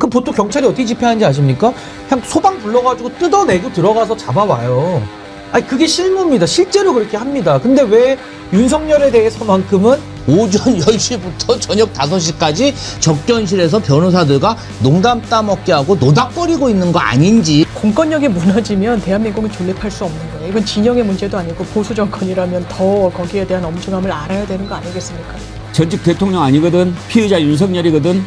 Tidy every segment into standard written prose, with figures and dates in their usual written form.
그 보통 경찰이 어떻게 집행하는지 아십니까? 그냥 소방 불러가지고 뜯어내고 들어가서 잡아와요. 아니 그게 실무입니다. 실제로 그렇게 합니다. 근데 왜 윤석열에 대해서만큼은 오전 10시부터 저녁 5시까지 접견실에서 변호사들과 농담 따먹게 하고 노닥거리고 있는 거 아닌지. 공권력이 무너지면 대한민국은 존립할 수 없는 거예요. 이건 진영의 문제도 아니고 보수 정권이라면 더 거기에 대한 엄중함을 알아야 되는 거 아니겠습니까? 전직 대통령 아니거든. 피의자 윤석열이거든.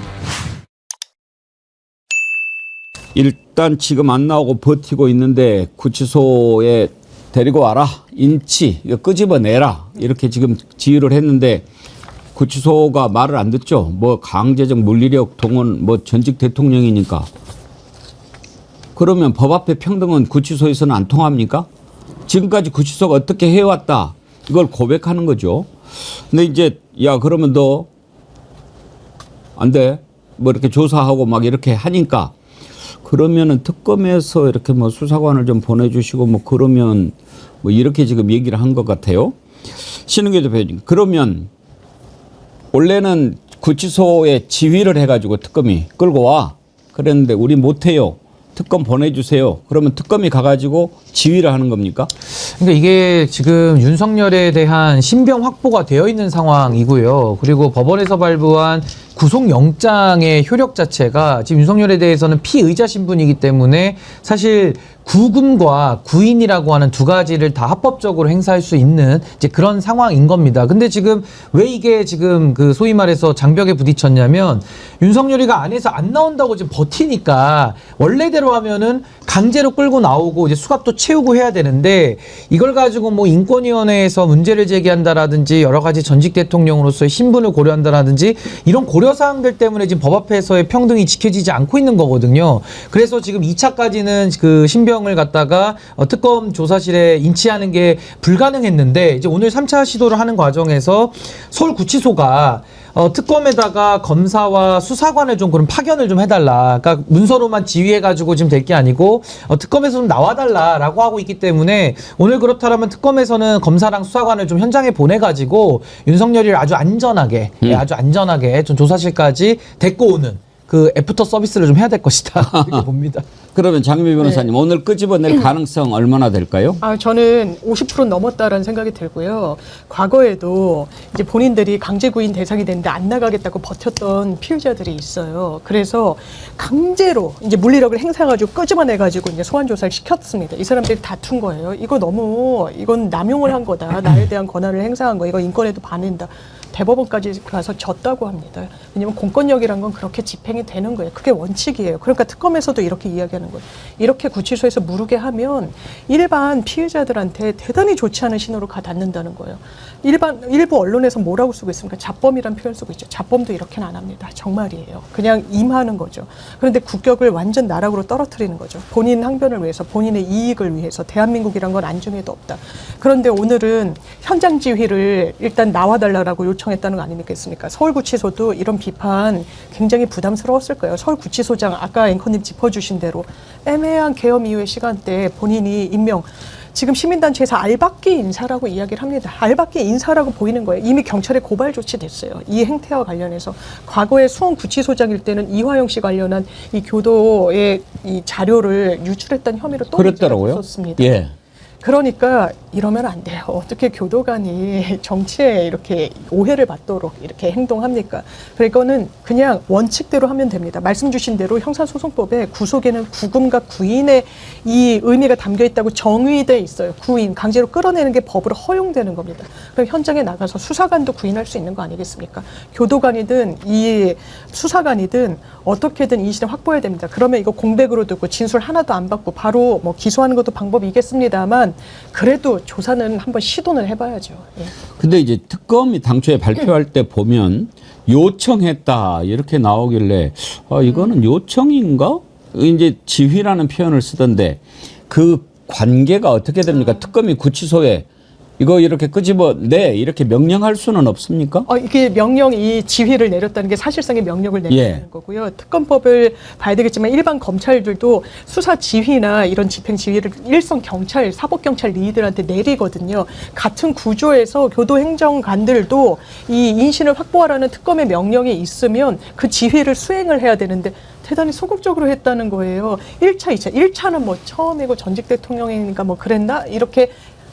일단 지금 안 나오고 버티고 있는데 구치소에 데리고 와라. 인치 이거 끄집어내라. 이렇게 지금 지휘를 했는데 구치소가 말을 안 듣죠. 뭐 강제적 물리력 동원 뭐 전직 대통령이니까. 그러면 법 앞에 평등은 구치소에서는 안 통합니까? 지금까지 구치소가 어떻게 해왔다. 이걸 고백하는 거죠. 근데 이제 야 그러면 너 안 돼. 뭐 이렇게 조사하고 막 이렇게 하니까 그러면은 특검에서 이렇게 뭐 수사관을 좀 보내주시고 뭐 그러면 뭐 이렇게 지금 얘기를 한 것 같아요. 신은규 대표님. 그러면 원래는 구치소에 지휘를 해가지고 특검이 끌고 와. 그랬는데 우리 못해요. 특검 보내주세요. 그러면 특검이 가가지고 지휘를 하는 겁니까? 그러니까 이게 지금 윤석열에 대한 신병 확보가 되어 있는 상황이고요. 그리고 법원에서 발부한 구속영장의 효력 자체가 지금 윤석열에 대해서는 피의자 신분이기 때문에 사실 구금과 구인이라고 하는 두 가지를 다 합법적으로 행사할 수 있는 이제 그런 상황인 겁니다. 근데 지금 왜 이게 지금 그 소위 말해서 장벽에 부딪혔냐면 윤석열이가 안에서 안 나온다고 지금 버티니까 원래대로 하면은 강제로 끌고 나오고 이제 수갑도 채우고 해야 되는데 이걸 가지고 뭐 인권위원회에서 문제를 제기한다라든지 여러 가지 전직 대통령으로서의 신분을 고려한다라든지 이런 고려사항들 때문에 지금 법 앞에서의 평등이 지켜지지 않고 있는 거거든요. 그래서 지금 2차까지는 그 신병을 갖다가 특검 조사실에 인치하는 게 불가능했는데 이제 오늘 3차 시도를 하는 과정에서 서울구치소가 특검에다가 검사와 수사관을 좀 그럼 파견을 좀 해달라. 그러니까 문서로만 지휘해가지고 지금 될 게 아니고 특검에서 좀 나와달라라고 하고 있기 때문에 오늘 그렇다면 특검에서는 검사랑 수사관을 좀 현장에 보내가지고 윤석열이를 아주 안전하게 좀 조사실까지 데리고 오는 그 애프터 서비스를 좀 해야 될 것이다. 이렇게 봅니다. 그러면 장미 변호사님 오늘 끄집어낼 가능성 얼마나 될까요? 저는 50% 넘었다라는 생각이 들고요. 과거에도 이제 본인들이 강제구인 대상이 됐는데 안 나가겠다고 버텼던 피의자들이 있어요. 그래서 강제로 이제 물리력을 행사해가지고 끄집어내가지고 이제 소환 조사를 시켰습니다. 이 사람들이 다툰 거예요. 이건 남용을 한 거다. 나에 대한 권한을 행사한 거. 이거 인권에도 반한다. 대법원까지 가서 졌다고 합니다. 왜냐하면 공권력이란 건 그렇게 집행이 되는 거예요. 그게 원칙이에요. 그러니까 특검에서도 이렇게 이야기하는 거예요. 이렇게 구치소에서 무르게 하면 일반 피의자들한테 대단히 좋지 않은 신호로 가닿는다는 거예요. 일부 언론에서 뭐라고 쓰고 있습니까? 자범이란 표현 쓰고 있죠. 자범도 이렇게는 안 합니다. 정말이에요. 그냥 임하는 거죠. 그런데 국격을 완전 나락으로 떨어뜨리는 거죠. 본인 항변을 위해서, 본인의 이익을 위해서 대한민국이란 건 안중에도 없다. 그런데 오늘은 현장 지휘를 일단 나와달라고 요청했다는 거 아니겠습니까? 서울구치소도 이런 비판 굉장히 부담스러웠을 거예요. 서울구치소장 아까 앵커님 짚어주신 대로 애매한 계엄 이후의 시간대에 본인이 임명 지금 시민단체에서 알박기 인사라고 이야기를 합니다. 알박기 인사라고 보이는 거예요. 이미 경찰에 고발 조치됐어요. 이 행태와 관련해서. 과거에 수원구치소장일 때는 이화영 씨 관련한 이 교도의 이 자료를 유출했다는 혐의로 또 그랬더라고요. 있었습니다. 예. 그러니까 이러면 안 돼요. 어떻게 교도관이 정치에 이렇게 오해를 받도록 이렇게 행동합니까? 그러니까는 그냥 원칙대로 하면 됩니다. 말씀 주신 대로 형사소송법에 구속에는 구금과 구인의 이 의미가 담겨 있다고 정의돼 있어요. 구인, 강제로 끌어내는 게 법으로 허용되는 겁니다. 그럼 현장에 나가서 수사관도 구인할 수 있는 거 아니겠습니까? 교도관이든 이 수사관이든 어떻게든 이의실을 확보해야 됩니다. 그러면 이거 공백으로 두고 진술 하나도 안 받고 바로 뭐 기소하는 것도 방법이겠습니다만 그래도 조사는 한번 시도는 해봐야죠. 예. 근데 이제 특검이 당초에 발표할 때 보면 요청했다 이렇게 나오길래 이거는 요청인가? 이제 지휘라는 표현을 쓰던데 그 관계가 어떻게 됩니까? 특검이 구치소에 이거 이렇게 끄집어내 이렇게 명령할 수는 없습니까? 이게 이 지휘를 내렸다는 게 사실상의 명령을 내렸다는 거고요. 특검법을 봐야 되겠지만 일반 검찰들도 수사 지휘나 이런 집행 지휘를 일선 경찰, 사법경찰 리들한테 내리거든요. 같은 구조에서 교도행정관들도 이 인신을 확보하라는 특검의 명령이 있으면 그 지휘를 수행을 해야 되는데 대단히 소극적으로 했다는 거예요. 1차, 2차. 1차는 뭐 처음이고 전직 대통령이니까 뭐 그랬나? 이렇게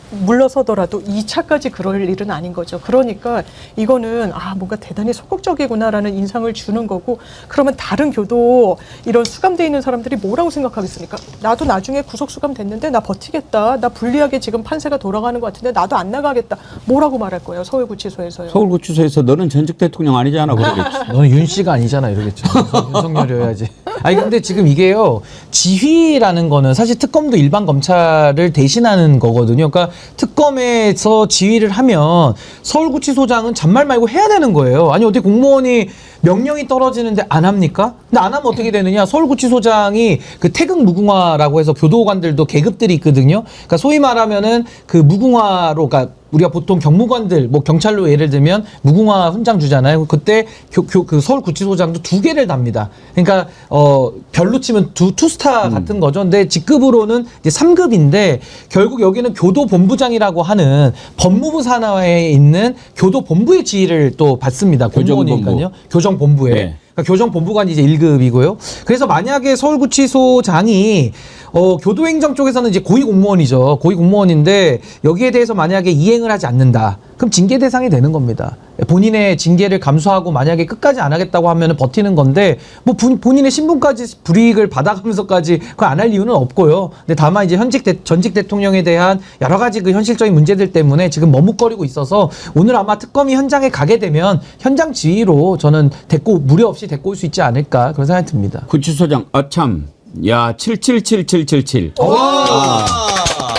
물러서더라도 2차까지 그럴 일은 아닌 거죠. 그러니까 이거는 뭔가 대단히 소극적이구나라는 인상을 주는 거고, 그러면 다른 교도 이런 수감돼 있는 사람들이 뭐라고 생각하겠습니까? 나도 나중에 구속 수감 됐는데 나 버티겠다. 나 불리하게 지금 판세가 돌아가는 것 같은데 나도 안 나가겠다. 뭐라고 말할 거예요? 서울구치소에서요. 서울구치소에서 너는 전직 대통령 아니잖아 그러겠지. 너는 윤 씨가 아니잖아 이러겠죠. 윤석열이어야지. 아니 근데 지금 이게요, 지휘라는 거는 사실 특검도 일반 검찰을 대신하는 거거든요. 그러니까 특검에서 지휘를 하면 서울구치소장은 잔말 말고 해야 되는 거예요. 아니 어떻게 공무원이 명령이 떨어지는데 안 합니까? 근데 안 하면 어떻게 되느냐? 서울구치소장이 그 태극 무궁화라고 해서 교도관들도 계급들이 있거든요. 그러니까 소위 말하면은 그 무궁화로, 그러니까 우리가 보통 경무관들, 뭐 경찰로 예를 들면 무궁화 훈장 주잖아요. 그때 그 서울구치소장도 2개를 답니다. 그러니까 별로 치면 투스타 같은 거죠. 근데 직급으로는 이제 3급인데 결국 여기는 교도본부장이라고 하는 법무부 산하에 있는 교도본부의 지휘를 또 받습니다. 공무원이니까요. 교정본부에. 네. 그러니까 교정본부관이 이제 1급이고요. 그래서 만약에 서울구치소장이 교도행정 쪽에서는 이제 고위공무원이죠. 고위공무원인데 여기에 대해서 만약에 이행을 하지 않는다. 그럼 징계 대상이 되는 겁니다. 본인의 징계를 감수하고 만약에 끝까지 안 하겠다고 하면 버티는 건데, 뭐 본인의 신분까지 불이익을 받아가면서까지 그걸 안 할 이유는 없고요. 근데 다만 이제 전직 대통령에 대한 여러 가지 그 현실적인 문제들 때문에 지금 머뭇거리고 있어서 오늘 아마 특검이 현장에 가게 되면 현장 지휘로 저는 무리 없이 데리고 올 수 있지 않을까 그런 생각이 듭니다. 구치소장 참. 야 777777.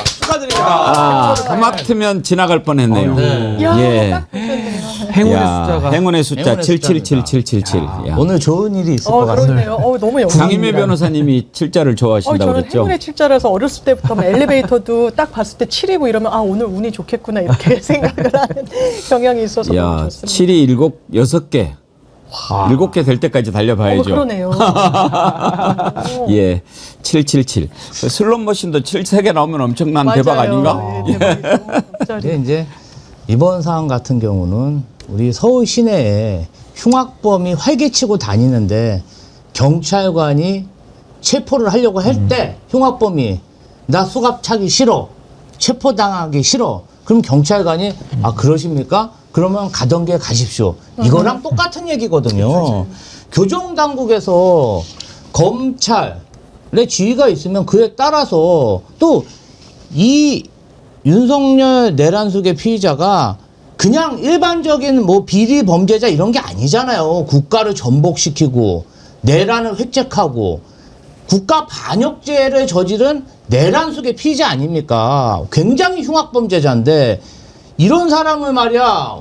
축하드립니다. 하마터면 지나갈 뻔했네요. 네. 야, 예. 딱 보셨네요. 행운의 숫자가. 행운의 숫자 행운의 777777. 오늘 좋은 일이 있을 것 같습니다. 그렇네요. 너무 영광입니다. 강임혜 변호사님이 7자를 좋아하신다고 저는 그랬죠? 행운의 칠자라서 어렸을 때부터 막 엘리베이터도 딱 봤을 때 7이고 이러면 오늘 운이 좋겠구나 이렇게 생각을 하는 경향이 있어서 너무 야, 좋습니다. 7이 6개. 7개 될 때까지 달려봐야죠. 그러네요. 예, 777. 슬롯머신도 7세개 나오면 엄청난 맞아요. 대박 아닌가? 예, 대박이죠. 근데 이제 이번 사안 같은 경우는 우리 서울 시내에 흉악범이 활개치고 다니는데 경찰관이 체포를 하려고 할 때 흉악범이 나 수갑 차기 싫어, 체포당하기 싫어. 그럼 경찰관이 그러십니까? 그러면 가던 길 가십시오. 이거랑 똑같은 얘기거든요. 교정당국에서 검찰의 지휘가 있으면 그에 따라서 또 이 윤석열 내란숙의 피의자가 그냥 일반적인 뭐 비리 범죄자 이런 게 아니잖아요. 국가를 전복시키고 내란을 획책하고 국가 반역죄를 저지른 내란숙의 피의자 아닙니까? 굉장히 흉악범죄자인데 이런 사람을 말이야,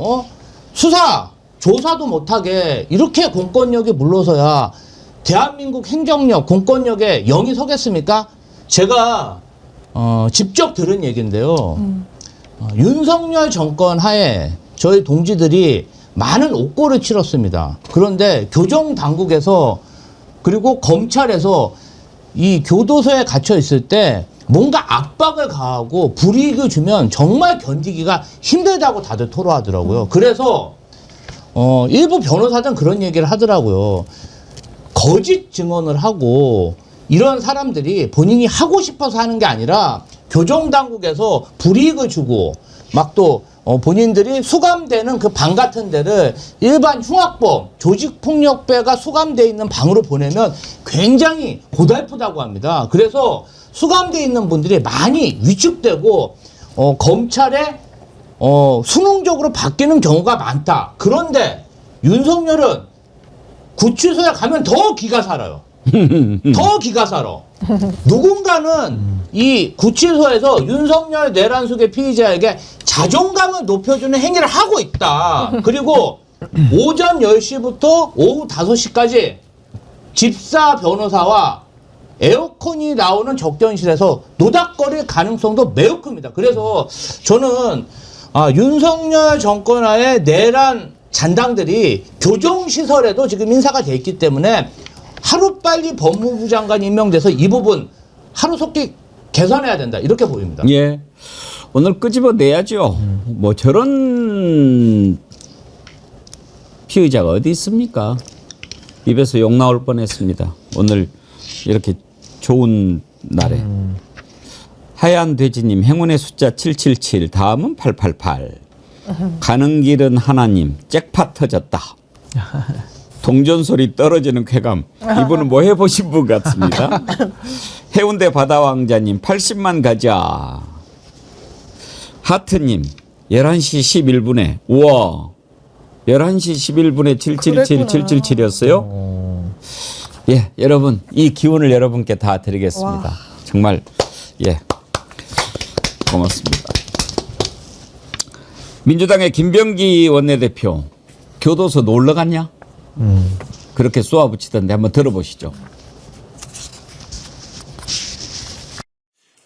수사, 조사도 못하게 이렇게 공권력이 물러서야 대한민국 행정력, 공권력에 영이 서겠습니까? 제가 직접 들은 얘기인데요. 윤석열 정권 하에 저희 동지들이 많은 옥고를 치렀습니다. 그런데 교정당국에서 그리고 검찰에서 이 교도소에 갇혀 있을 때 뭔가 압박을 가하고 불이익을 주면 정말 견디기가 힘들다고 다들 토로하더라고요. 그래서 일부 변호사들은 그런 얘기를 하더라고요. 거짓 증언을 하고 이런 사람들이 본인이 하고 싶어서 하는 게 아니라 교정당국에서 불이익을 주고 막 또 본인들이 수감되는 그 방 같은 데를 일반 흉악범, 조직폭력배가 수감돼 있는 방으로 보내면 굉장히 고달프다고 합니다. 그래서 수감돼 있는 분들이 많이 위축되고 검찰에 수능적으로 바뀌는 경우가 많다. 그런데 윤석열은 구치소에 가면 더 기가 살아요. 더 기가 살아. 누군가는 이 구치소에서 윤석열 내란숙의 피의자에게 자존감을 높여주는 행위를 하고 있다. 그리고 오전 10시부터 오후 5시까지 집사 변호사와 에어컨이 나오는 접견실에서 노닥거릴 가능성도 매우 큽니다. 그래서 저는 윤석열 정권 하에 내란 잔당들이 교정시설에도 지금 인사가 돼 있기 때문에 하루빨리 법무부 장관이 임명돼서 이 부분 하루속히 개선해야 된다. 이렇게 보입니다. 예. 오늘 끄집어내야죠. 뭐 저런 피의자가 어디 있습니까? 입에서 욕 나올 뻔했습니다. 오늘 이렇게 좋은 날에. 하얀 돼지님 행운의 숫자 777 다음은 888. 가는 길은 하나님 잭팟 터졌다. 동전 소리 떨어지는 쾌감. 이분은 뭐 해보신 분 같습니다. 해운대 바다왕자님 80만 가자. 하트님 11시 11분에 우와 11시 11분에 777였어요. 예, 여러분 이 기운을 여러분께 다 드리겠습니다. 와. 정말 예 고맙습니다. 민주당의 김병기 원내대표 교도소 놀러 갔냐? 그렇게 쏘아붙이던데 한번 들어보시죠.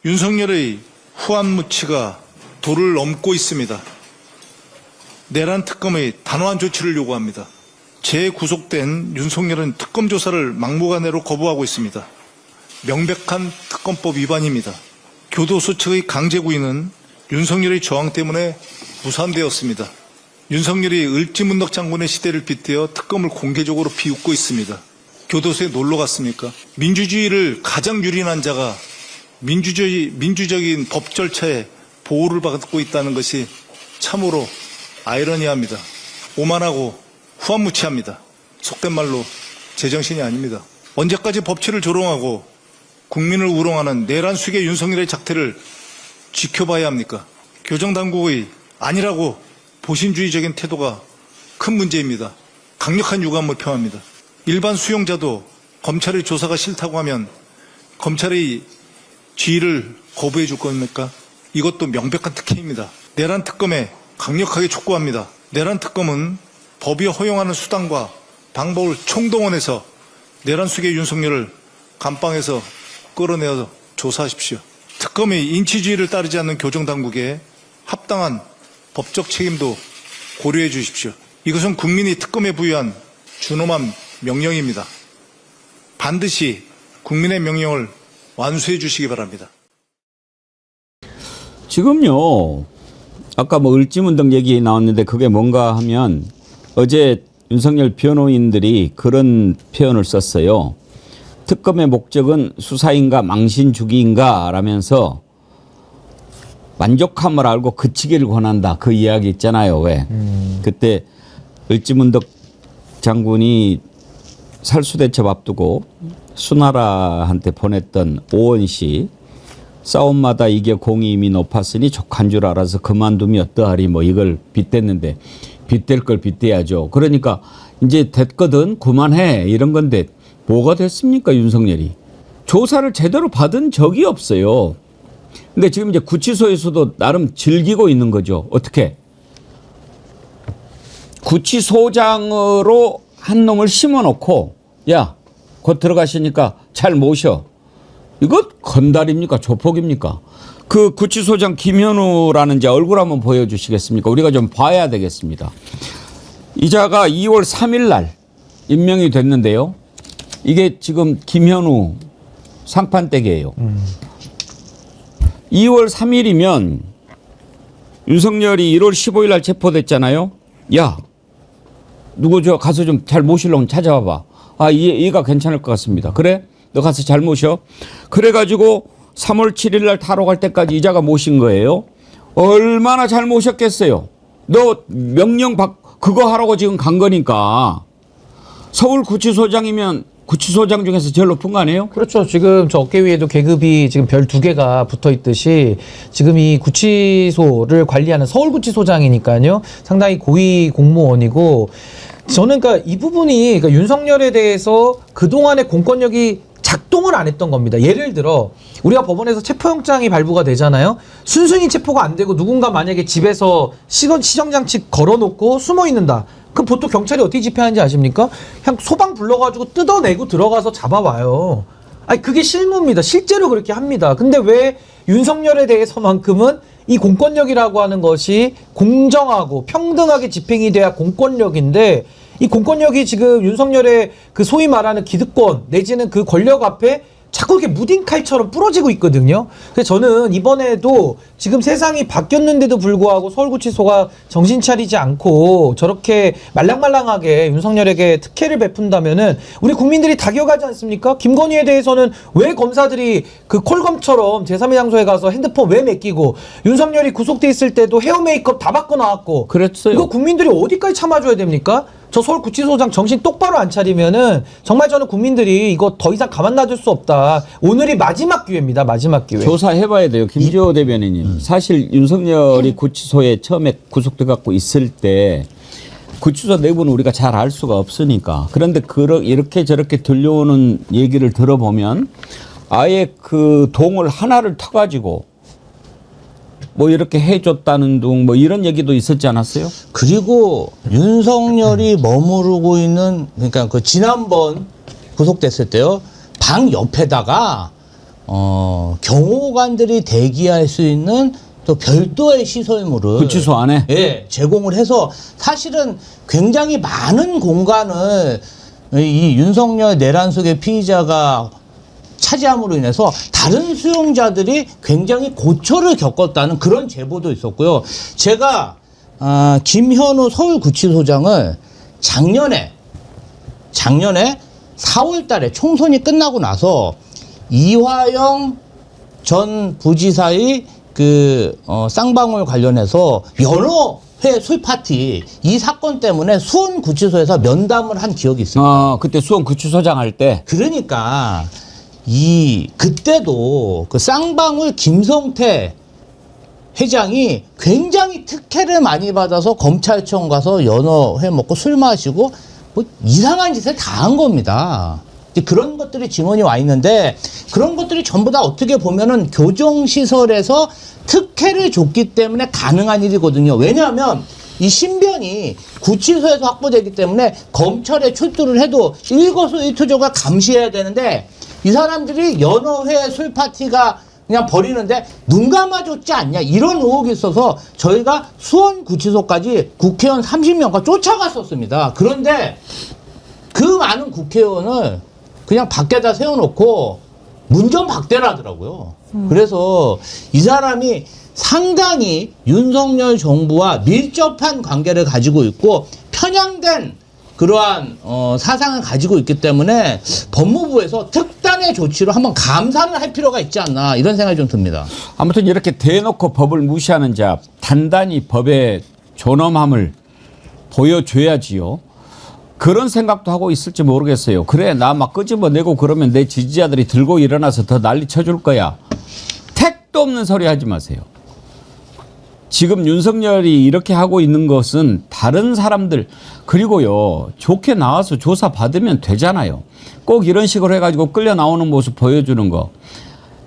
윤석열의 후한무치가 도를 넘고 있습니다. 내란 특검의 단호한 조치를 요구합니다. 재구속된 윤석열은 특검 조사를 막무가내로 거부하고 있습니다. 명백한 특검법 위반입니다. 교도소 측의 강제 구인은 윤석열의 저항 때문에 무산되었습니다. 윤석열이 을지문덕 장군의 시대를 빗대어 특검을 공개적으로 비웃고 있습니다. 교도소에 놀러 갔습니까? 민주주의를 가장 유린한 자가 민주적인 법 절차에 보호를 받고 있다는 것이 참으로 아이러니합니다. 오만하고 후한무치합니다. 속된 말로 제정신이 아닙니다. 언제까지 법치를 조롱하고 국민을 우롱하는 내란 수계 윤석열의 작태를 지켜봐야 합니까? 교정당국의 아니라고 보신주의적인 태도가 큰 문제입니다. 강력한 유감을 표합니다. 일반 수용자도 검찰의 조사가 싫다고 하면 검찰의 지휘를 거부해 줄 겁니까? 이것도 명백한 특혜입니다. 내란 특검에 강력하게 촉구합니다. 내란 특검은 법이 허용하는 수단과 방법을 총동원해서 내란 수계 윤석열을 감방에서 끌어내어 조사하십시오. 특검의 인치주의를 따르지 않는 교정당국에 합당한 법적 책임도 고려해 주십시오. 이것은 국민이 특검에 부여한 준엄한 명령입니다. 반드시 국민의 명령을 완수해 주시기 바랍니다. 지금요. 아까 뭐 을지문덕 얘기 나왔는데 그게 뭔가 하면 어제 윤석열 변호인들이 그런 표현을 썼어요. 특검의 목적은 수사인가 망신 주기인가 라면서 만족함을 알고 그치기를 권한다. 그 이야기 있잖아요. 왜? 그때 을지문덕 장군이 살수대첩 앞두고 수나라한테 보냈던 오원 씨 싸움마다 이게 공이 이미 높았으니 족한 줄 알아서 그만둠이 어떠하리 뭐 이걸 빗댔는데 빗댈 걸 빗대야죠. 그러니까 이제 됐거든 그만해 이런 건데 뭐가 됐습니까 윤석열이. 조사를 제대로 받은 적이 없어요. 근데 지금 이제 구치소에서도 나름 즐기고 있는 거죠. 어떻게? 구치소장으로 한 놈을 심어놓고 야, 곧 들어가시니까 잘 모셔. 이거 건달입니까? 조폭입니까? 그 구치소장 김현우라는 자 얼굴 한번 보여주시겠습니까? 우리가 좀 봐야 되겠습니다. 이자가 2월 3일 날 임명이 됐는데요. 이게 지금 김현우 상판댁이에요. 2월 3일이면 윤석열이 1월 15일 날 체포됐잖아요. 야, 누구 저 가서 좀 잘 모시려면 찾아와봐. 아, 얘가 괜찮을 것 같습니다. 그래? 너 가서 잘 모셔. 그래가지고 3월 7일 날 타러 갈 때까지 이자가 모신 거예요. 얼마나 잘 모셨겠어요. 너 명령 그거 하라고 지금 간 거니까. 서울 구치소장이면 구치소장 중에서 제일 높은 거 아니에요? 그렇죠. 지금 저 어깨 위에도 계급이 지금 별 2개가 붙어 있듯이 지금 이 구치소를 관리하는 서울구치소장이니까요. 상당히 고위 공무원이고 저는 그러니까 이 부분이 그러니까 윤석열에 대해서 그동안의 공권력이 작동을 안 했던 겁니다. 예를 들어 우리가 법원에서 체포영장이 발부가 되잖아요. 순순히 체포가 안 되고 누군가 만약에 집에서 시정장치 걸어놓고 숨어 있는다. 그럼 보통 경찰이 어떻게 집행하는지 아십니까? 그냥 소방 불러가지고 뜯어내고 들어가서 잡아와요. 아니 그게 실무입니다. 실제로 그렇게 합니다. 근데 왜 윤석열에 대해서만큼은 이 공권력이라고 하는 것이 공정하고 평등하게 집행이 돼야 공권력인데 이 공권력이 지금 윤석열의 그 소위 말하는 기득권 내지는 그 권력 앞에 자꾸 이렇게 무딘 칼처럼 부러지고 있거든요. 그래서 저는 이번에도 지금 세상이 바뀌었는데도 불구하고 서울구치소가 정신 차리지 않고 저렇게 말랑말랑하게 윤석열에게 특혜를 베푼다면은 우리 국민들이 다 기억하지 않습니까? 김건희에 대해서는 왜 검사들이 그 콜검처럼 제3의 장소에 가서 핸드폰 왜 맡기고, 윤석열이 구속돼 있을 때도 헤어 메이크업 다 바꿔 나왔고. 그랬어요. 이거 국민들이 어디까지 참아줘야 됩니까? 저 서울구치소장 정신 똑바로 안 차리면은 정말 저는 국민들이 이거 더 이상 가만 놔둘 수 없다. 오늘이 마지막 기회입니다. 마지막 기회. 조사해봐야 돼요. 김지호 대변인님. 사실 윤석열이 구치소에 처음에 구속돼 갖고 있을 때 구치소 내부는 우리가 잘 알 수가 없으니까. 그런데 이렇게 저렇게 들려오는 얘기를 들어보면 아예 그 동을 하나를 터가지고 뭐 이렇게 해줬다는 둥 뭐 이런 얘기도 있었지 않았어요? 그리고 윤석열이 머무르고 있는, 그러니까 그 지난번 구속됐을 때요, 방 옆에다가 경호관들이 대기할 수 있는 또 별도의 시설물을 구치소 안에? 예, 제공을 해서 사실은 굉장히 많은 공간을 이 윤석열 내란 속의 피의자가 차지함으로 인해서 다른 수용자들이 굉장히 고초를 겪었다는 그런 제보도 있었고요. 제가 김현우 서울구치소장을 작년에 4월 달에 총선이 끝나고 나서 이화영 전 부지사의 그 쌍방울 관련해서 여러 회 술파티 이 사건 때문에 수원구치소에서 면담을 한 기억이 있습니다. 그때 수원구치소장 할 때. 그러니까 그때도 그 쌍방울 김성태 회장이 굉장히 특혜를 많이 받아서 검찰청 가서 연어 회 먹고 술 마시고 뭐 이상한 짓을 다 한 겁니다. 이제 그런 것들이 증언이 와 있는데, 그런 것들이 전부 다 어떻게 보면은 교정시설에서 특혜를 줬기 때문에 가능한 일이거든요. 왜냐하면 이 신변이 구치소에서 확보되기 때문에 검찰에 출두를 해도 일거수일투족을 감시해야 되는데, 이 사람들이 연어회 술 파티가 그냥 버리는데 눈 감아줬지 않냐, 이런 의혹이 있어서 저희가 수원구치소까지 국회의원 30명과 쫓아갔었습니다. 그런데 그 많은 국회의원을 그냥 밖에다 세워놓고 문전박대라더라고요. 그래서 이 사람이 상당히 윤석열 정부와 밀접한 관계를 가지고 있고 편향된 그러한 사상을 가지고 있기 때문에 법무부에서 특단의 조치로 한번 감사를 할 필요가 있지 않나, 이런 생각이 좀 듭니다. 아무튼 이렇게 대놓고 법을 무시하는 자, 단단히 법의 존엄함을 보여줘야지요. 그런 생각도 하고 있을지 모르겠어요. 그래, 나 막 끄집어내고 그러면 내 지지자들이 들고 일어나서 더 난리 쳐줄 거야. 택도 없는 소리 하지 마세요. 지금 윤석열이 이렇게 하고 있는 것은 다른 사람들, 그리고요, 좋게 나와서 조사 받으면 되잖아요. 꼭 이런 식으로 해가지고 끌려 나오는 모습 보여주는 거.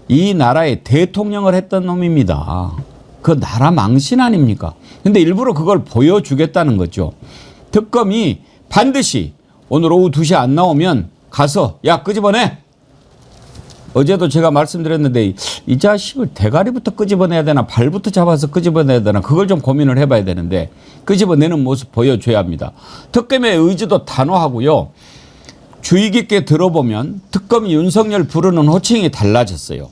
이 나라의 대통령을 했던 놈입니다. 그 나라 망신 아닙니까? 근데 일부러 그걸 보여주겠다는 거죠. 특검이 반드시 오늘 오후 2시 안 나오면 가서 야 끄집어내. 어제도 제가 말씀드렸는데 이 자식을 대가리부터 끄집어내야 되나 발부터 잡아서 끄집어내야 되나, 그걸 좀 고민을 해봐야 되는데 끄집어내는 모습 보여줘야 합니다. 특검의 의지도 단호하고요. 주의 깊게 들어보면 특검이 윤석열 부르는 호칭이 달라졌어요.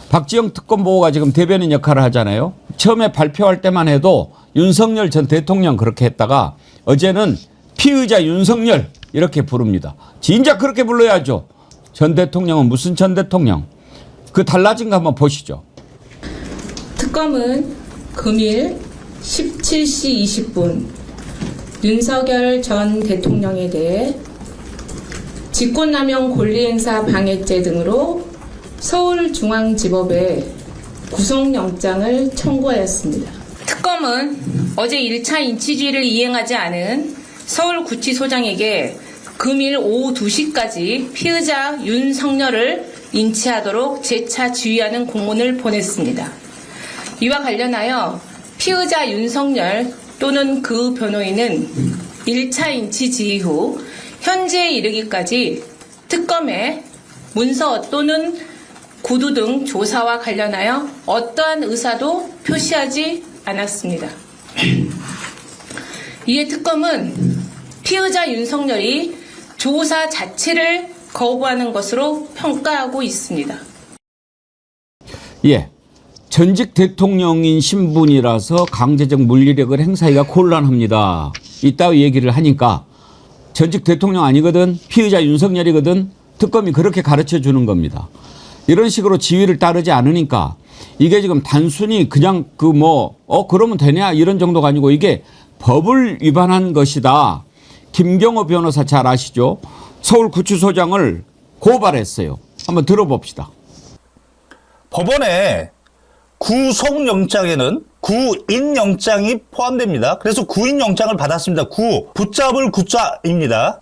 박지영 특검보고가 지금 대변인 역할을 하잖아요. 처음에 발표할 때만 해도 윤석열 전 대통령 그렇게 했다가 어제는 피의자 윤석열 이렇게 부릅니다. 진작 그렇게 불러야죠. 전 대통령은 무슨 전 대통령? 그 달라진 거 한번 보시죠. 특검은 금일 17시 20분 윤석열 전 대통령에 대해 직권남용 권리행사 방해죄 등으로 서울중앙지법에 구속영장을 청구하였습니다. 특검은 어제 1차 인치주의를 이행하지 않은 서울구치소장에게 금일 오후 2시까지 피의자 윤석열을 인치하도록 재차 지휘하는 공문을 보냈습니다. 이와 관련하여 피의자 윤석열 또는 그 변호인은 1차 인치 지휘 후 현재에 이르기까지 특검에 문서 또는 구두 등 조사와 관련하여 어떠한 의사도 표시하지 않았습니다. 이에 특검은 피의자 윤석열이 조사 자체를 거부하는 것으로 평가하고 있습니다. 예. 전직 대통령인 신분이라서 강제적 물리력을 행사하기가 곤란합니다. 이따위 얘기를 하니까 전직 대통령 아니거든, 피의자 윤석열이거든, 특검이 그렇게 가르쳐 주는 겁니다. 이런 식으로 지위를 따르지 않으니까 이게 지금 단순히 그냥 그러면 되냐 이런 정도가 아니고 이게 법을 위반한 것이다. 김경호 변호사 잘 아시죠? 서울구치소장을 고발했어요. 한번 들어봅시다. 법원에 구속영장에는 구인영장이 포함됩니다. 그래서 구인영장을 받았습니다. 붙잡을 구자입니다.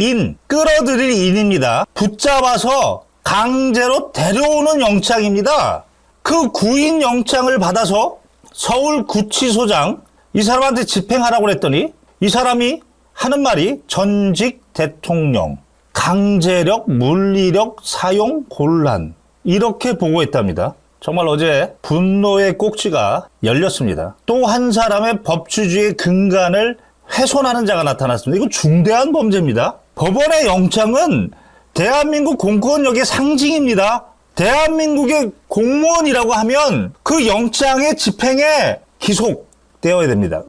끌어들일 인입니다. 붙잡아서 강제로 데려오는 영장입니다. 그 구인영장을 받아서 서울구치소장 이 사람한테 집행하라고 그랬더니 이 사람이 하는 말이 전직 대통령, 강제력, 물리력 사용 곤란 이렇게 보고했답니다. 정말 어제 분노의 꼭지가 열렸습니다. 또 한 사람의 법치주의의 근간을 훼손하는 자가 나타났습니다. 이거 중대한 범죄입니다. 법원의 영장은 대한민국 공권력의 상징입니다. 대한민국의 공무원이라고 하면 그 영장의 집행에 기속되어야 됩니다.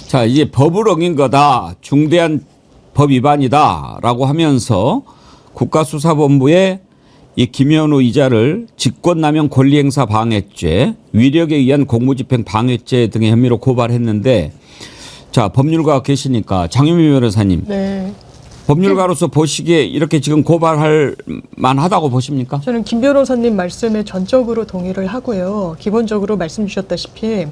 자, 이제 법을 어긴 거다. 중대한 법 위반이다. 라고 하면서 국가수사본부에 이 김현우 이자를 직권남용 권리행사 방해죄, 위력에 의한 공무집행 방해죄 등의 혐의로 고발했는데, 자, 법률가 계시니까 장유미 변호사님. 네. 법률가로서 보시기에 이렇게 지금 고발할 만하다고 보십니까? 저는 김 변호사님 말씀에 전적으로 동의를 하고요. 기본적으로 말씀 주셨다시피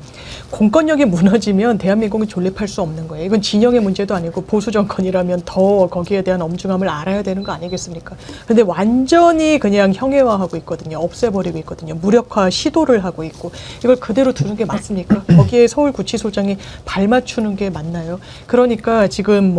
공권력이 무너지면 대한민국은 존립할 수 없는 거예요. 이건 진영의 문제도 아니고 보수 정권이라면 더 거기에 대한 엄중함을 알아야 되는 거 아니겠습니까? 근데 완전히 그냥 형해화하고 있거든요. 없애버리고 있거든요. 무력화 시도를 하고 있고 이걸 그대로 두는 게 맞습니까? 거기에 서울구치소장이 발맞추는 게 맞나요? 그러니까 지금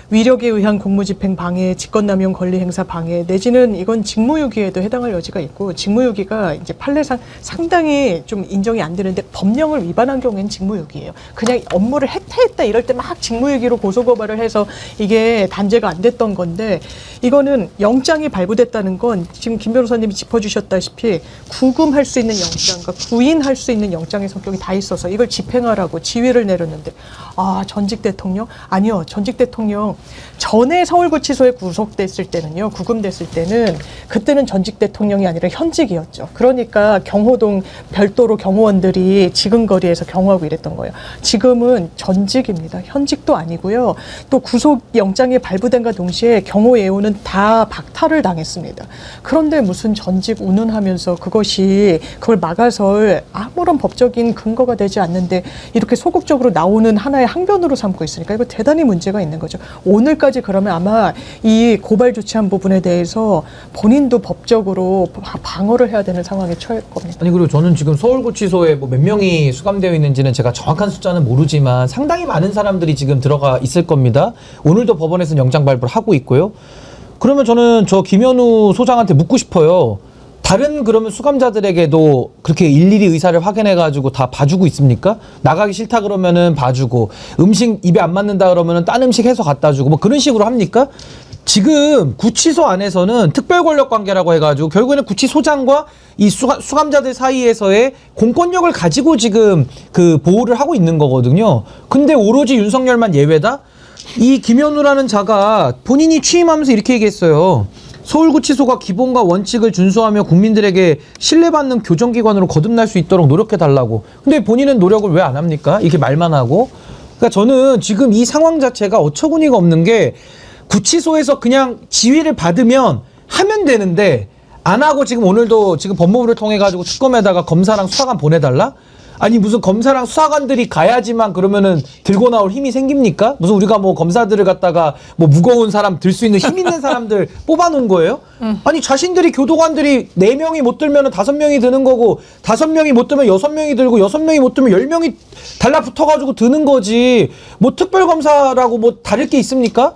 위력에 의한 공무집행 방해, 직권남용 권리행사 방해 내지는 이건 직무유기에도 해당할 여지가 있고 직무유기가 이제 판례상 상당히 좀 인정이 안 되는데 법령을 위반한 경우에는 직무유기예요. 그냥 업무를 해태했다 이럴 때 막 직무유기로 고소고발을 해서 이게 단죄가 안 됐던 건데 이거는 영장이 발부됐다는 건 지금 김 변호사님이 짚어주셨다시피 구금할 수 있는 영장과 구인할 수 있는 영장의 성격이 다 있어서 이걸 집행하라고 지휘를 내렸는데 전직 대통령? 아니요. 전직 대통령 전에 서울구치소에 구속됐을 때는요. 구금됐을 때는 그때는 전직 대통령이 아니라 현직이었죠. 그러니까 경호동 별도로 경호원들이 지근거리에서 경호하고 이랬던 거예요. 지금은 전직입니다. 현직도 아니고요. 또 구속영장이 발부된과 동시에 경호 예우는 다 박탈을 당했습니다. 그런데 무슨 전직 운운하면서 그걸 막아설 아무런 법적인 근거가 되지 않는데 이렇게 소극적으로 나오는 하나의 항변으로 삼고 있으니까 이거 대단히 문제가 있는 거죠. 오늘까지 그러면 아마 이 고발 조치한 부분에 대해서 본인도 법적으로 방어를 해야 되는 상황에 처할 겁니다. 아니 그리고 저는 지금 서울구치소에 몇 명이 수감되어 있는지는 제가 정확한 숫자는 모르지만 상당히 많은 사람들이 지금 들어가 있을 겁니다. 오늘도 법원에서는 영장 발부를 하고 있고요. 그러면 저는 저 김현우 소장한테 묻고 싶어요. 다른 그러면 수감자들에게도 그렇게 일일이 의사를 확인해가지고 다 봐주고 있습니까? 나가기 싫다 그러면은 봐주고 음식 입에 안 맞는다 그러면은 딴 음식 해서 갖다 주고 뭐 그런 식으로 합니까? 지금 구치소 안에서는 특별권력관계라고 해가지고 결국에는 구치소장과 이 수감자들 사이에서의 공권력을 가지고 지금 그 보호를 하고 있는 거거든요. 근데 오로지 윤석열만 예외다? 이 김현우라는 자가 본인이 취임하면서 이렇게 얘기했어요. 서울구치소가 기본과 원칙을 준수하며 국민들에게 신뢰받는 교정기관으로 거듭날 수 있도록 노력해달라고. 근데 본인은 노력을 왜 안 합니까? 이렇게 말만 하고. 그러니까 저는 지금 이 상황 자체가 어처구니가 없는 게 구치소에서 그냥 지휘를 받으면 하면 되는데 안 하고 지금 오늘도 지금 법무부를 통해 가지고 특검에다가 검사랑 수사관 보내달라? 아니 무슨 검사랑 수사관들이 가야지만 그러면은 들고 나올 힘이 생깁니까? 무슨 우리가 뭐 검사들을 갖다가 뭐 무거운 사람 들 수 있는 힘 있는 사람들 뽑아놓은 거예요? 아니 자신들이 교도관들이 4명이 못 들면은 5명이 드는 거고 5명이 못 들면 6명이 들고 6명이 못 들면 10명이 달라붙어가지고 드는 거지. 뭐 특별검사라고 뭐 다를 게 있습니까?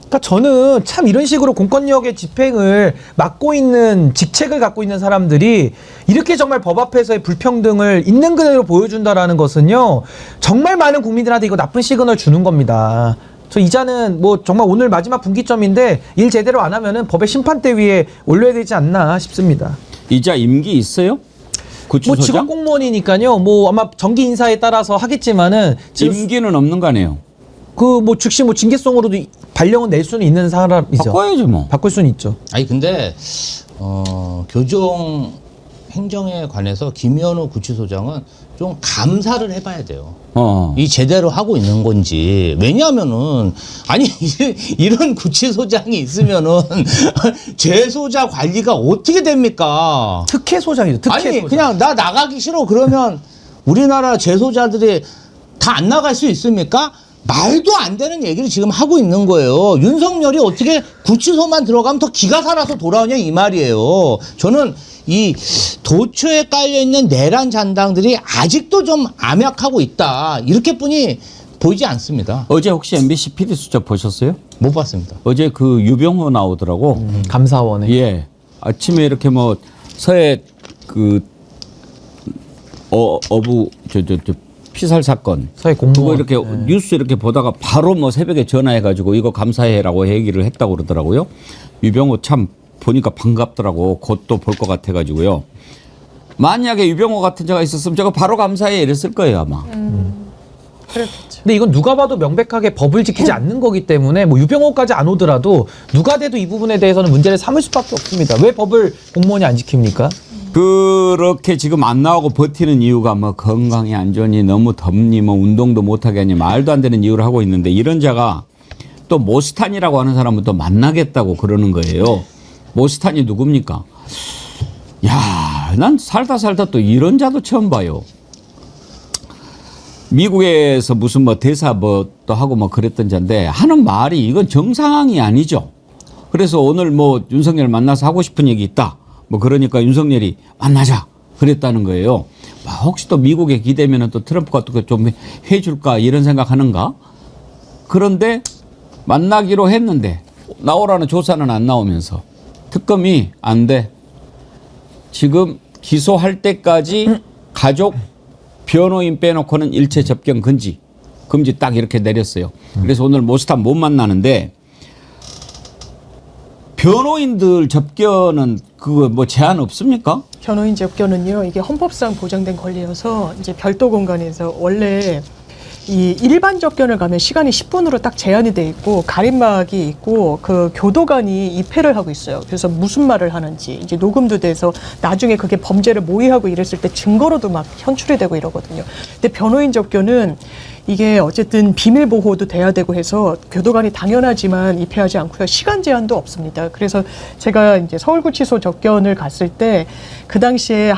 그러니까 저는 참 이런 식으로 공권력의 집행을 맡고 있는 직책을 갖고 있는 사람들이 이렇게 정말 법 앞에서의 불평등을 있는 그대로 보여준다라는 것은요 정말 많은 국민들한테 이거 나쁜 시그널 주는 겁니다. 저 이자는 뭐 정말 오늘 마지막 분기점인데 일 제대로 안 하면은 법의 심판대 위에 올려야 되지 않나 싶습니다. 이자 임기 있어요? 뭐 구치소장? 직원 공무원이니까요. 뭐 아마 정기 인사에 따라서 하겠지만은 지금 임기는 없는 거 아니에요? 그 뭐 즉시 뭐 징계성으로도 발령은 낼 수는 있는 사람이죠. 바꿔야지 뭐. 바꿀 수는 있죠. 아니 근데 교정 행정에 관해서 김현우 구치소장은 좀 감사를 해봐야 돼요. 이 제대로 하고 있는 건지. 왜냐하면은 아니 이런 구치소장이 있으면은 재소자 관리가 어떻게 됩니까? 특혜소장이죠. 특혜소장. 아니 그냥 나 나가기 싫어 그러면 우리나라 재소자들이 다 안 나갈 수 있습니까? 말도 안 되는 얘기를 지금 하고 있는 거예요. 윤석열이 어떻게 구치소만 들어가면 더 기가 살아서 돌아오냐 이 말이에요. 저는 이 도처에 깔려있는 내란 잔당들이 아직도 좀 암약하고 있다. 이렇게뿐이 보이지 않습니다. 어제 혹시 MBC PD 수첩 보셨어요? 못 봤습니다. 어제 그 유병호 나오더라고. 감사원에. 예. 아침에 이렇게 뭐 서해 그 어부 저 피살 사건 서해 그거 공무원. 이렇게 뉴스 이렇게 보다가 바로 뭐 새벽에 전화해가지고 이거 감사해라고 얘기를 했다고 그러더라고요. 유병호 참 보니까 반갑더라고. 곧 또 볼 것 같아가지고요. 만약에 유병호 같은 자가 있었으면 저거 바로 감사해 이랬을 거예요 아마. 그렇겠죠. 근데 이건 누가 봐도 명백하게 법을 지키지 않는 거기 때문에 뭐 유병호까지 안 오더라도 누가 돼도 이 부분에 대해서는 문제를 삼을 수밖에 없습니다. 왜 법을 공무원이 안 지킵니까? 그렇게 지금 안 나오고 버티는 이유가 뭐 건강이 안 좋니 너무 덥니 뭐 운동도 못하게 하니 말도 안 되는 이유를 하고 있는데 이런 자가 또 모스탄이라고 하는 사람은 또 만나겠다고 그러는 거예요. 모스탄이 누굽니까? 야, 난 살다 또 이런 자도 처음 봐요. 미국에서 무슨 뭐 대사 뭐 또 하고 뭐 그랬던 자인데 하는 말이 이건 정상이 아니죠. 그래서 오늘 뭐 윤석열 만나서 하고 싶은 얘기 있다. 뭐 그러니까 윤석열이 만나자 그랬다는 거예요. 혹시 또 미국에 기대면은 또 트럼프가 또 좀 해줄까 이런 생각하는가? 그런데 만나기로 했는데 나오라는 조사는 안 나오면서 특검이 안 돼. 지금 기소할 때까지 가족 변호인 빼놓고는 일체 접견 금지 딱 이렇게 내렸어요. 그래서 오늘 모스탄 못 만나는데 변호인들 접견은 그거 뭐 제한 없습니까? 변호인 접견은요, 이게 헌법상 보장된 권리여서 이제 별도 공간에서 원래 이 일반 접견을 가면 시간이 10분으로 딱 제한이 돼 있고 가림막이 있고 그 교도관이 입회를 하고 있어요. 그래서 무슨 말을 하는지 이제 녹음도 돼서 나중에 그게 범죄를 모의하고 이랬을 때 증거로도 막 현출이 되고 이러거든요. 근데 변호인 접견은 이게 어쨌든 비밀 보호도 돼야 되고 해서 교도관이 당연하지만 입회하지 않고요. 시간 제한도 없습니다. 그래서 제가 이제 서울구치소 접견을 갔을 때 그 당시에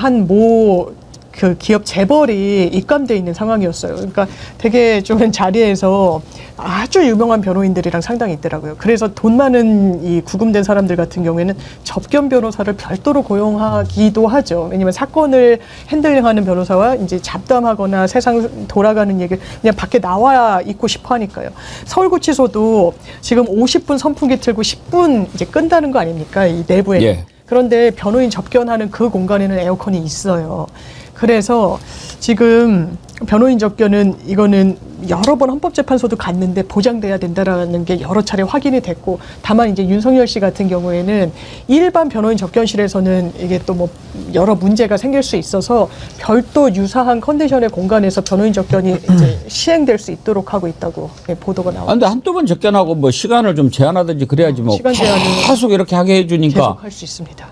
그 기업 재벌이 입감돼 있는 상황이었어요. 그러니까 되게 좀 자리에서 아주 유명한 변호인들이랑 상당히 있더라고요. 그래서 돈 많은 이 구금된 사람들 같은 경우에는 접견 변호사를 별도로 고용하기도 하죠. 왜냐하면 사건을 핸들링하는 변호사와 이제 잡담하거나 세상 돌아가는 얘기를 그냥 밖에 나와 있고 싶어 하니까요. 서울구치소도 지금 50분 선풍기 틀고 10분 이제 끈다는 거 아닙니까? 이 내부에. 예. 그런데 변호인 접견하는 그 공간에는 에어컨이 있어요. 그래서 지금 변호인 접견은 이거는 여러 번 헌법재판소도 갔는데 보장돼야 된다라는 게 여러 차례 확인이 됐고 다만 이제 윤석열 씨 같은 경우에는 일반 변호인 접견실에서는 이게 또 뭐 여러 문제가 생길 수 있어서 별도 유사한 컨디션의 공간에서 변호인 접견이 이제 시행될 수 있도록 하고 있다고 보도가 나옵니다. 근데 한두 번 접견하고 뭐 시간을 좀 제한하든지 그래야지 뭐 시간 제한은 계속 이렇게 하게 해주니까 계속 할 수 있습니다.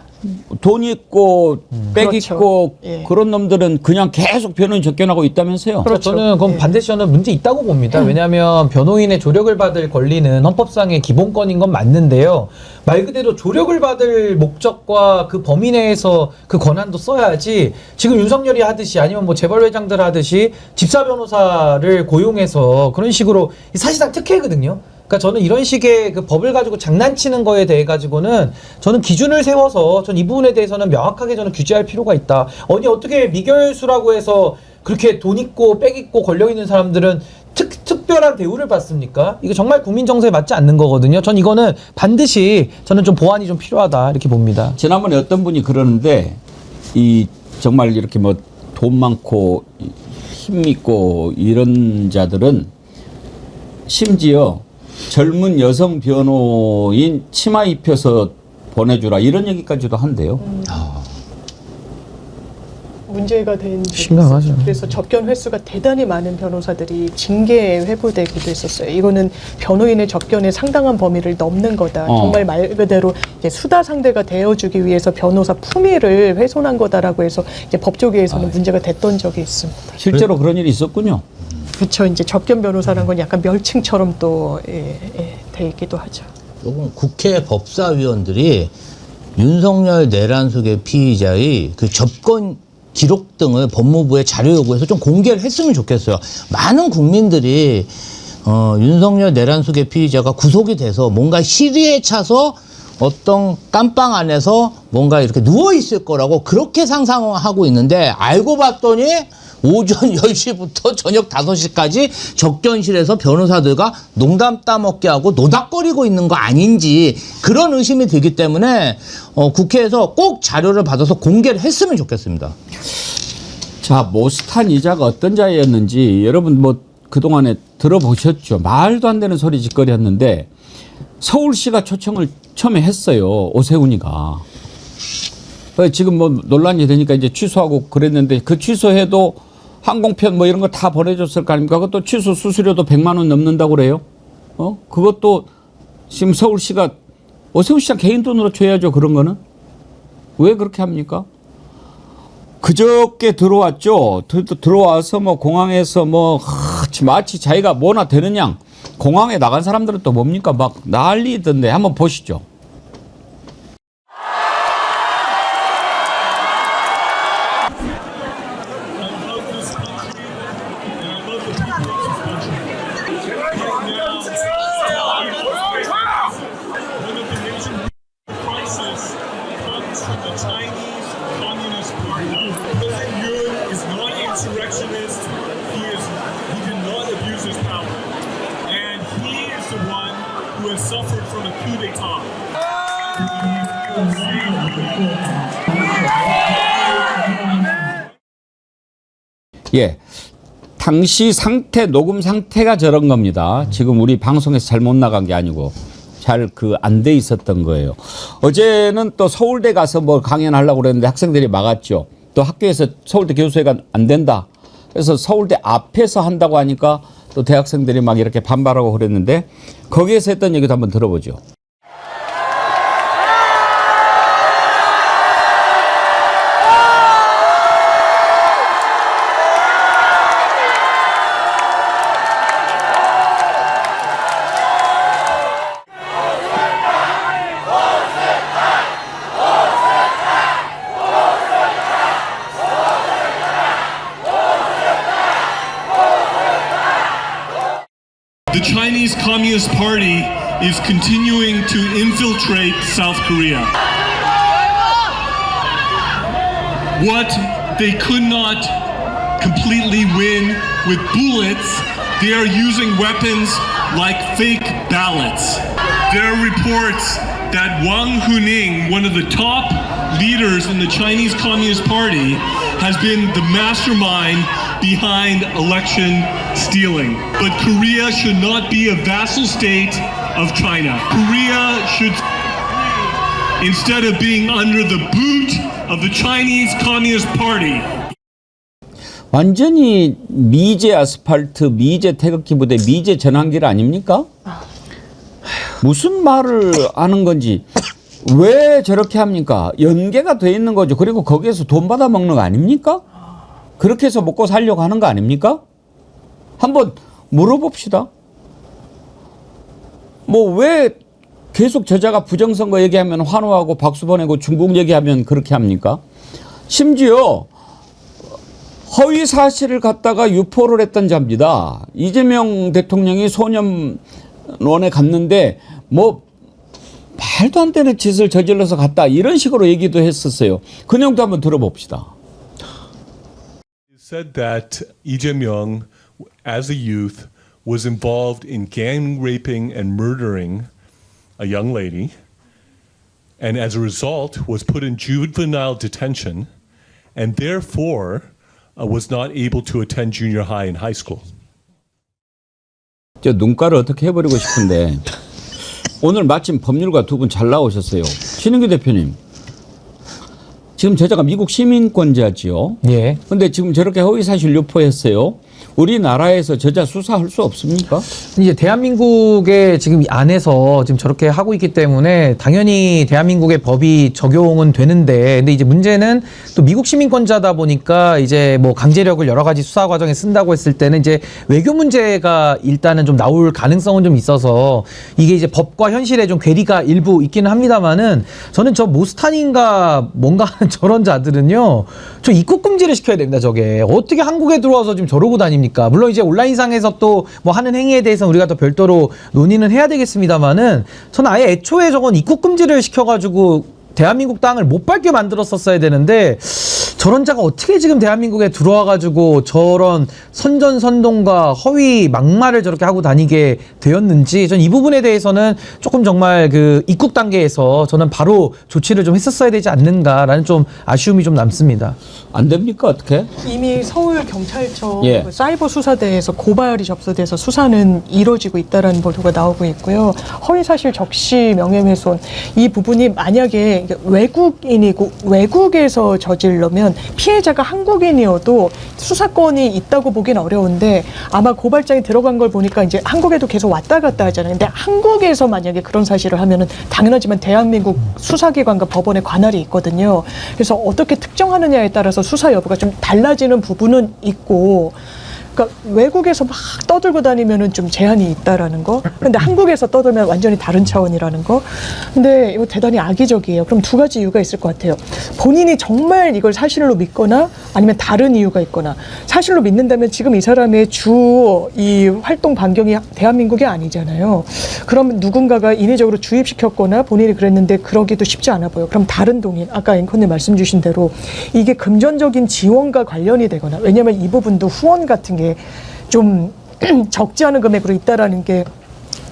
돈 있고 백 그렇죠. 있고 예. 그런 놈들은 그냥 계속 변호인 접견하고 있다면서요. 그렇죠. 저는 그건 예. 반드시 저는 문제 있다고 봅니다. 왜냐하면 변호인의 조력을 받을 권리는 헌법상의 기본권인 건 맞는데요. 말 그대로 조력을 받을 목적과 그 범위 내에서 그 권한도 써야지 지금 윤석열이 하듯이 아니면 뭐 재벌 회장들 하듯이 집사 변호사를 고용해서 그런 식으로 사실상 특혜거든요. 그러니까 저는 이런 식의 그 법을 가지고 장난치는 거에 대해 가지고는 저는 기준을 세워서 전 이 부분에 대해서는 명확하게 저는 규제할 필요가 있다. 어떻게 미결수라고 해서 그렇게 돈 있고 빽 있고 권력 있는 사람들은 특별한 대우를 받습니까? 이거 정말 국민 정서에 맞지 않는 거거든요. 전 이거는 반드시 저는 좀 보완이 좀 필요하다 이렇게 봅니다. 지난번에 어떤 분이 그러는데 이 정말 이렇게 뭐 돈 많고 힘 있고 이런 자들은 심지어 젊은 여성 변호인 치마 입혀서 보내주라 이런 얘기까지도 한대요. 문제가 된 적이 심각하죠. 있었죠. 그래서 접견 횟수가 대단히 많은 변호사들이 징계에 회부되기도 했었어요. 이거는 변호인의 접견의 상당한 범위를 넘는 거다. 정말 말 그대로 이제 수다 상대가 되어주기 위해서 변호사 품위를 훼손한 거다라고 해서 이제 법조계에서는 문제가 됐던 적이 있습니다. 실제로 그런 일이 있었군요. 그렇죠. 이제 접견 변호사라는 건 약간 멸칭처럼 또 돼 있기도 하죠. 요건 국회 법사위원들이 윤석열 내란숙의 피의자의 그 접견 기록 등을 법무부에 자료 요구해서 좀 공개를 했으면 좋겠어요. 많은 국민들이 윤석열 내란숙의 피의자가 구속이 돼서 뭔가 시리에 차서 어떤 깜빵 안에서 뭔가 이렇게 누워 있을 거라고 그렇게 상상하고 있는데 알고 봤더니 오전 10시부터 저녁 5시까지 접견실에서 변호사들과 농담 따먹게 하고 노닥거리고 있는 거 아닌지 그런 의심이 들기 때문에 국회에서 꼭 자료를 받아서 공개를 했으면 좋겠습니다. 자, 모스탄 이자가 어떤 자였는지 여러분 뭐 그동안에 들어보셨죠. 말도 안 되는 소리 짓거리 했는데 서울시가 초청을 처음에 했어요. 오세훈이가. 지금 뭐 논란이 되니까 이제 취소하고 그랬는데 그 취소해도 항공편 뭐 이런 거 다 보내줬을 거 아닙니까? 그것도 취소 수수료도 100만 원 넘는다고 그래요. 그것도 지금 서울시가 오세훈 시장 개인 돈으로 줘야죠. 그런 거는. 왜 그렇게 합니까? 그저께 들어왔죠. 들어와서 뭐 공항에서 뭐 마치 자기가 뭐나 되는 양 공항에 나간 사람들은 또 뭡니까? 막 난리던데 한번 보시죠. Suffered from a coup d'etat. 예. 당시 상태, 녹음 상태가 저런 겁니다. 지금 우리 방송에서 잘못 나간 게 아니고 잘 안 돼 있었던 거예요. 어제는 또 서울대 가서 뭐 강연하려고 그랬는데 학생들이 막았죠. 또 학교에서 서울대 교수회가 안 된다. 그래서 서울대 앞에서 한다고 하니까 또 대학생들이 막 이렇게 반발하고 그랬는데 거기에서 했던 얘기도 한번 들어보죠. The Chinese Communist Party is continuing to infiltrate South Korea. What they could not completely win with bullets, they are using weapons like fake ballots. There are reports that Wang Huning, one of the top leaders in the Chinese Communist Party, has been the mastermind behind election stealing. But Korea should not be a vassal state of China. Korea should, instead of being under the boot of the Chinese Communist Party. 완전히 미제 아스팔트, 미제 태극기 부대, 미제 전환길 아닙니까? 무슨 말을 하는 건지 왜 저렇게 합니까? 연계가 돼 있는 거죠. 그리고 거기에서 돈 받아 먹는 거 아닙니까? 그렇게 해서 먹고 살려고 하는 거 아닙니까? 한번 물어봅시다. 뭐 왜 계속 저자가 부정선거 얘기하면 환호하고 박수 보내고 중국 얘기하면 그렇게 합니까? 심지어 허위 사실을 갖다가 유포를 했던 자입니다. 이재명 대통령이 소년원에 갔는데 뭐 말도 안 되는 짓을 저질러서 갔다 이런 식으로 얘기도 했었어요. 그 내용도 한번 들어봅시다. Said that Lee Jae-myung, as a youth, was involved in gang raping and murdering a young lady, and as a result was put in juvenile detention, and therefore was not able to attend junior high and high school. 저 눈가를 어떻게 해버리고 싶은데 오늘 마침 법률가 두 분 잘 나오셨어요. 신은규 대표님. 지금 저자가 미국 시민권자지요. 예. 근데 지금 저렇게 허위사실 유포했어요. 우리나라에서 저자 수사할 수 없습니까? 이제 대한민국의 지금 안에서 지금 저렇게 하고 있기 때문에 당연히 대한민국의 법이 적용은 되는데, 근데 이제 문제는 또 미국 시민권자다 보니까 이제 뭐 강제력을 여러 가지 수사 과정에 쓴다고 했을 때는 이제 외교 문제가 일단은 좀 나올 가능성은 좀 있어서 이게 이제 법과 현실에 좀 괴리가 일부 있기는 합니다만은 저는 저 모스탄인가 뭔가 하는 저런 자들은요, 저 입국 금지를 시켜야 됩니다. 저게 어떻게 한국에 들어와서 지금 저러고 다닙니까? 물론 이제 온라인상에서 또 뭐 하는 행위에 대해서는 우리가 또 별도로 논의는 해야 되겠습니다만은 저는 아예 애초에 저건 입국 금지를 시켜가지고 대한민국 땅을 못 밟게 만들었었어야 되는데 저런 자가 어떻게 지금 대한민국에 들어와가지고 저런 선전선동과 허위 막말을 저렇게 하고 다니게 되었는지 전 이 부분에 대해서는 조금 정말 그 입국 단계에서 저는 바로 조치를 좀 했었어야 되지 않는가라는 좀 아쉬움이 좀 남습니다. 안 됩니까? 어떻게? 이미 서울경찰청 예. 그 사이버 수사대에서 고발이 접수돼서 수사는 이루어지고 있다라는 보도가 나오고 있고요. 허위사실 적시 명예훼손 이 부분이 만약에 외국인이고 외국에서 저질러면 피해자가 한국인이어도 수사권이 있다고 보긴 어려운데 아마 고발장이 들어간 걸 보니까 이제 한국에도 계속 왔다 갔다 하잖아요. 근데 한국에서 만약에 그런 사실을 하면은 당연하지만 대한민국 수사기관과 법원에 관할이 있거든요. 그래서 어떻게 특정하느냐에 따라서 수사 여부가 좀 달라지는 부분은 있고, 그러니까 외국에서 막 떠들고 다니면은 좀 제한이 있다라는 거. 근데 한국에서 떠들면 완전히 다른 차원이라는 거. 근데 이거 대단히 악의적이에요. 그럼 두 가지 이유가 있을 것 같아요. 본인이 정말 이걸 사실로 믿거나 아니면 다른 이유가 있거나. 사실로 믿는다면 지금 이 사람의 주 이 활동 반경이 대한민국이 아니잖아요. 그럼 누군가가 인위적으로 주입시켰거나 본인이 그랬는데 그러기도 쉽지 않아 보여. 그럼 다른 동인, 아까 앵커님 말씀 주신 대로 이게 금전적인 지원과 관련이 되거나, 왜냐하면 이 부분도 후원 같은 게 좀 적지 않은 금액으로 있다라는 게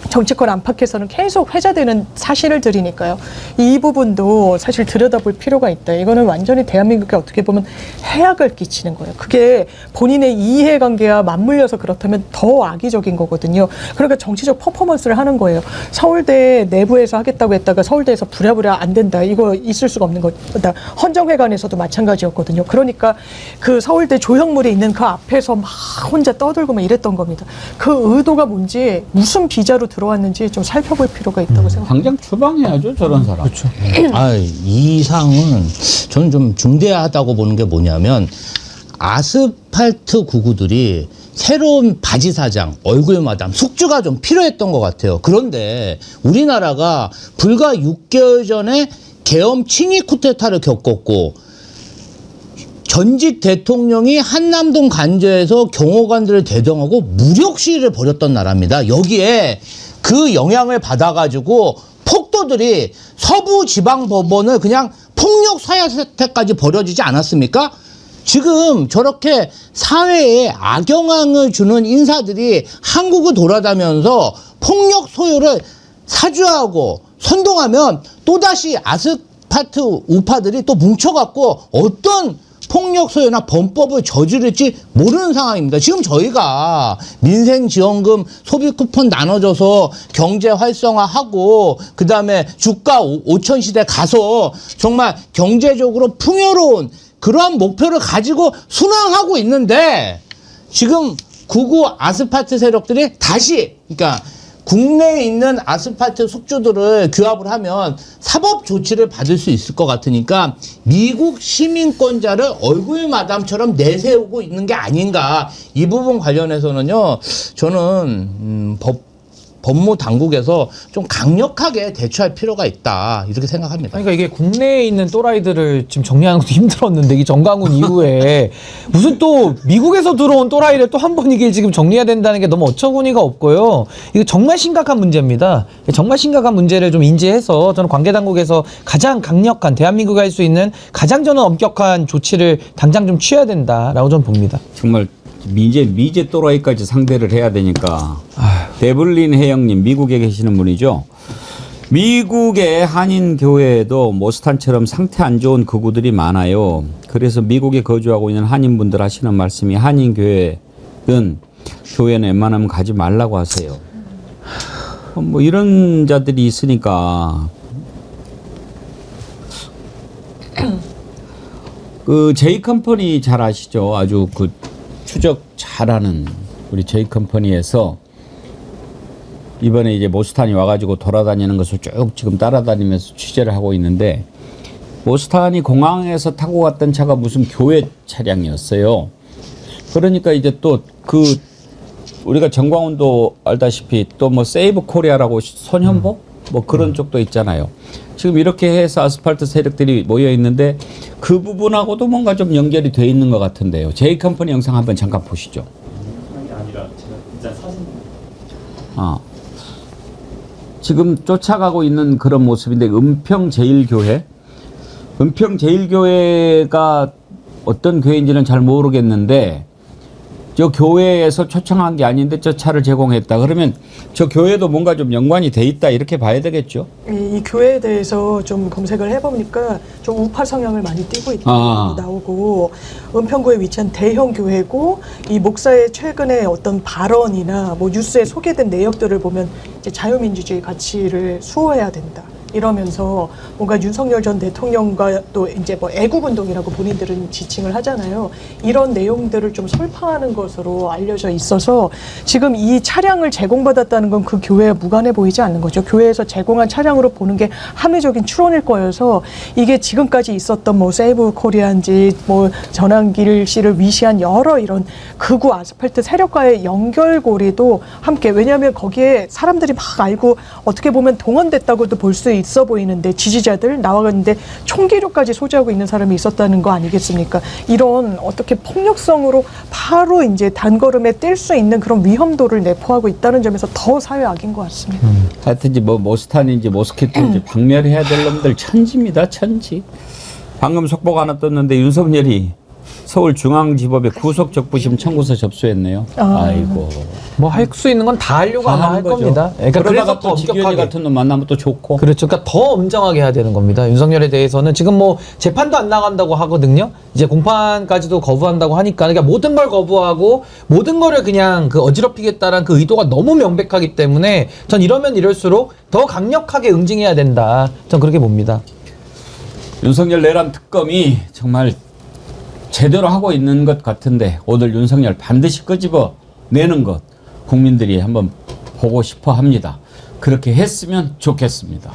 정치권 안팎에서는 계속 회자되는 사실을 드리니까요. 이 부분도 사실 들여다볼 필요가 있다. 이거는 완전히 대한민국에 어떻게 보면 해악을 끼치는 거예요. 그게 본인의 이해관계와 맞물려서 그렇다면 더 악의적인 거거든요. 그러니까 정치적 퍼포먼스를 하는 거예요. 서울대 내부에서 하겠다고 했다가 서울대에서 부랴부랴 안 된다. 이거 있을 수가 없는 거다. 헌정회관에서도 마찬가지였거든요. 그러니까 그 서울대 조형물이 있는 그 앞에서 막 혼자 떠들고 막 이랬던 겁니다. 그 의도가 뭔지, 무슨 비자로 들어왔는지 좀 살펴볼 필요가 있다고 생각합니다. 당장 추방해야죠, 저런 사람. 그렇죠. 이 상은 저는 좀 중대하다고 보는 게 뭐냐면 아스팔트 구구들이 새로운 바지 사장, 얼굴 마담, 숙주가 좀 필요했던 것 같아요. 그런데 우리나라가 불과 6개월 전에 계엄 친위 쿠데타를 겪었고 전직 대통령이 한남동 간저에서 경호관들을 대동하고 무력 시위를 벌였던 나라입니다. 여기에 그 영향을 받아가지고 폭도들이 서부지방법원을 그냥 폭력 사야 사태까지 벌어지지 않았습니까? 지금 저렇게 사회에 악영향을 주는 인사들이 한국을 돌아다니면서 폭력 소요를 사주하고 선동하면 또다시 아스팔트 우파들이 또 뭉쳐갖고 어떤 폭력 소요나 범법을 저지를지 모르는 상황입니다. 지금 저희가 민생지원금 소비 쿠폰 나눠줘서 경제 활성화하고 그다음에 주가 5천 시대 가서 정말 경제적으로 풍요로운 그러한 목표를 가지고 순항하고 있는데 지금 구구 아스팔트 세력들이 다시, 그러니까 국내에 있는 아스팔트 숙주들을 규합을 하면 사법 조치를 받을 수 있을 것 같으니까 미국 시민권자를 얼굴 마담처럼 내세우고 있는 게 아닌가. 이 부분 관련해서는요, 저는 법무 당국에서 좀 강력하게 대처할 필요가 있다, 이렇게 생각합니다. 그러니까 이게 국내에 있는 또라이들을 지금 정리하는 것도 힘들었는데 이 정강훈 이후에 무슨 또 미국에서 들어온 또라이를 또 한 번 이게 지금 정리해야 된다는 게 너무 어처구니가 없고요. 이거 정말 심각한 문제입니다. 정말 심각한 문제를 좀 인지해서 저는 관계당국에서 가장 강력한, 대한민국이 할 수 있는 가장 저는 엄격한 조치를 당장 좀 취해야 된다라고 저는 봅니다. 정말 미제 또라이까지 상대를 해야 되니까. 데블린 혜영님, 미국에 계시는 분이죠. 미국의 한인교회에도 모스탄처럼 상태 안 좋은 극우들이 많아요. 그래서 미국에 거주하고 있는 한인분들 하시는 말씀이 한인교회는 교회는 웬만하면 가지 말라고 하세요. 뭐 이런 자들이 있으니까 그 제이컴퍼니 잘 아시죠? 아주 그 추적 잘하는 우리 제이컴퍼니에서 이번에 이제 모스탄이 와가지고 돌아다니는 것을 쭉 지금 따라다니면서 취재를 하고 있는데, 모스탄이 공항에서 타고 갔던 차가 무슨 교회 차량이었어요. 그러니까 이제 또 그 우리가 정광훈도 알다시피 또 뭐 세이브 코리아라고 손현보 뭐 그런 쪽도 있잖아요. 지금 이렇게 해서 아스팔트 세력들이 모여 있는데 그 부분하고도 뭔가 좀 연결이 돼 있는 것 같은데요. 제이컴퍼니 영상 한번 잠깐 보시죠. 지금 쫓아가고 있는 그런 모습인데, 은평제일교회. 은평제일교회가 어떤 교회인지는 잘 모르겠는데, 저 교회에서 초청한 게 아닌데 저 차를 제공했다. 그러면 저 교회도 뭔가 좀 연관이 돼 있다, 이렇게 봐야 되겠죠? 이 교회에 대해서 좀 검색을 해보니까 좀 우파 성향을 많이 띠고 있다고 나오고, 은평구에 위치한 대형 교회고, 이 목사의 최근에 어떤 발언이나 뭐 뉴스에 소개된 내역들을 보면 이제 자유민주주의 가치를 수호해야 된다, 이러면서 뭔가 윤석열 전 대통령과 또 이제 뭐 애국운동이라고 본인들은 지칭을 하잖아요. 이런 내용들을 좀 설파하는 것으로 알려져 있어서 지금 이 차량을 제공받았다는 건 그 교회와 무관해 보이지 않는 거죠. 교회에서 제공한 차량으로 보는 게 합리적인 추론일 거여서, 이게 지금까지 있었던 뭐 세이브 코리아인지 뭐 전환길 씨를 위시한 여러 이런 극우 아스팔트 세력과의 연결고리도 함께, 왜냐하면 거기에 사람들이 막 알고 어떻게 보면 동원됐다고도 볼 수 있어 보이는데, 지지자들 나와갔는데 총기류까지 소지하고 있는 사람이 있었다는 거 아니겠습니까? 이런 어떻게 폭력성으로 바로 이제 단걸음에 뛸 수 있는 그런 위험도를 내포하고 있다는 점에서 더 사회 악인 것 같습니다. 하여튼 이제 뭐 모스탄인지 모스키토인지 박멸해야 될 놈들 천지입니다, 천지. 방금 속보가 하나 떴는데 윤석열이 서울중앙지법에 구속적부심 청구서 접수했네요. 아이고. 뭐 할 수 있는 건 다 하려고 아마 할 겁니다. 그러니까 그러다가 그래서 더 또 지기현이 엄격하게. 같은 놈 만나면 또 좋고. 그렇죠. 그러니까 더 엄정하게 해야 되는 겁니다. 윤석열에 대해서는 지금 뭐 재판도 안 나간다고 하거든요. 이제 공판까지도 거부한다고 하니까, 그러니까 모든 걸 거부하고 모든 거를 그냥 그 어지럽히겠다는 그 의도가 너무 명백하기 때문에 전 이러면 이럴수록 더 강력하게 응징해야 된다. 전 그렇게 봅니다. 윤석열 내란 특검이 정말 제대로 하고 있는 것 같은데, 오늘 윤석열 반드시 끄집어 내는 것 국민들이 한번 보고 싶어 합니다. 그렇게 했으면 좋겠습니다.